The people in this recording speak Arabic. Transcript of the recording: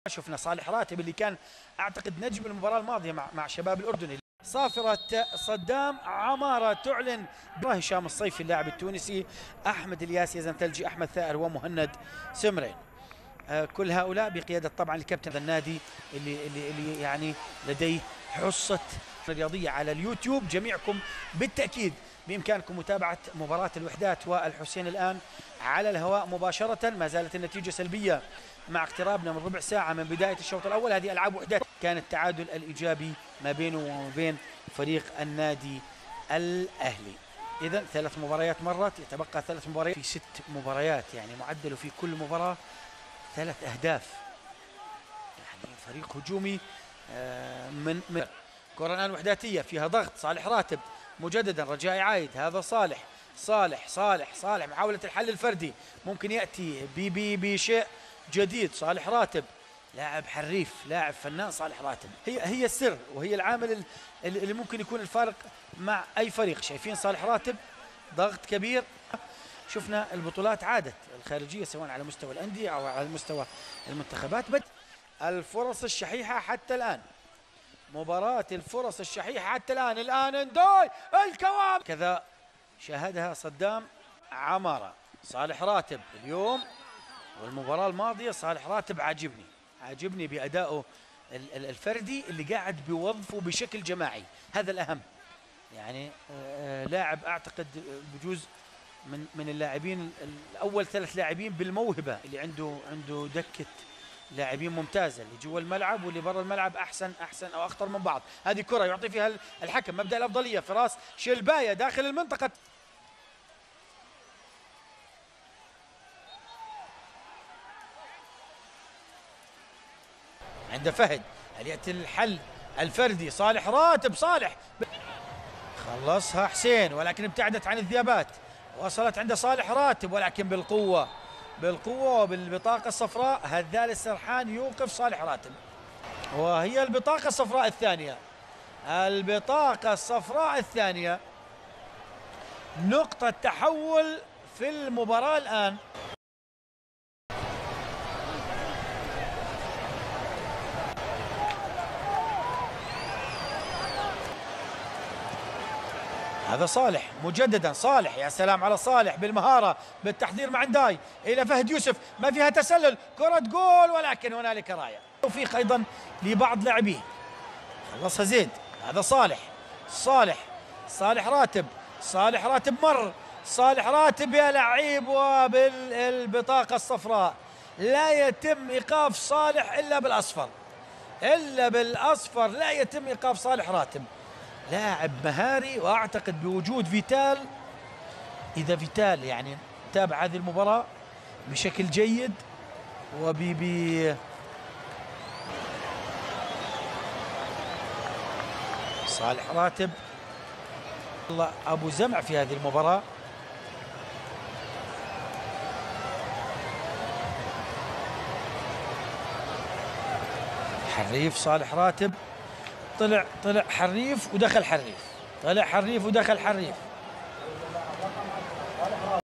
شفنا صالح راتب اللي كان اعتقد نجم المباراه الماضيه مع شباب الاردن. صافره صدام عماره تعلن هشام الصيفي اللاعب التونسي، احمد الياس، يزن ثلجي، احمد ثائر، ومهند سمرين. كل هؤلاء بقياده طبعا الكابتن النادي اللي يعني لديه حصه رياضيه على اليوتيوب. جميعكم بالتاكيد بامكانكم متابعه مباراه الوحدات والحسين الان على الهواء مباشره. ما زالت النتيجه سلبيه مع اقترابنا من ربع ساعه من بدايه الشوط الاول. هذه العاب وحدات، كان التعادل الايجابي ما بينه وما بين فريق النادي الاهلي. اذا 3 مباريات مرت، يتبقى 3 مباريات في 6 مباريات، يعني معدله في كل مباراه 3 أهداف. يعني فريق هجومي من كرة الآن وحداتية فيها ضغط. صالح راتب مجددا، رجائي عايد، هذا صالح محاولة الحل الفردي، ممكن يأتي بشيء جديد. صالح راتب لاعب حريف، لاعب فنان. صالح راتب هي السر وهي العامل اللي ممكن يكون الفارق مع أي فريق. شايفين صالح راتب ضغط كبير. شفنا البطولات عادت الخارجية سواء على مستوى الأندية أو على مستوى المنتخبات. الفرص الشحيحة حتى الآن، مباراة الفرص الشحيحة حتى الآن اندوي الكواب كذا شاهدها صدام عمارة. صالح راتب اليوم والمباراة الماضية، صالح راتب عاجبني بأدائه الفردي اللي قاعد بيوظفه بشكل جماعي، هذا الأهم. يعني لاعب أعتقد بجوز من اللاعبين الأول 3 لاعبين بالموهبة، اللي عنده دكة لاعبين ممتازة، اللي جوا الملعب واللي برا الملعب أحسن أو أخطر من بعض. هذه كرة يعطي فيها الحكم مبدأ الأفضلية، فراس شلباية داخل المنطقة. عند فهد، هل يأتي الحل الفردي؟ صالح راتب، خلصها حسين ولكن ابتعدت عن الذئابات، وصلت عند صالح راتب ولكن بالقوة وبالبطاقة الصفراء. هذال السرحان يوقف صالح راتب، وهي البطاقة الصفراء الثانية، نقطة تحول في المباراة الآن. هذا صالح مجددا، صالح يا سلام على صالح بالمهارة بالتحضير مع نداي إلى فهد يوسف، ما فيها تسلل، كرة جول ولكن هنالك راية. توفيق أيضا لبعض لاعبيه. خلصها زيد، هذا صالح راتب مر، صالح راتب يا لعيب، وبالبطاقة الصفراء لا يتم إيقاف صالح إلا بالأصفر، لا يتم إيقاف صالح راتب. لاعب مهاري، واعتقد بوجود فيتال، اذا فيتال يعني تابع هذه المباراة بشكل جيد صالح راتب الله ابو زمع في هذه المباراة. حريف صالح راتب، طلع حريف ودخل حريف، طلع حريف ودخل حريف.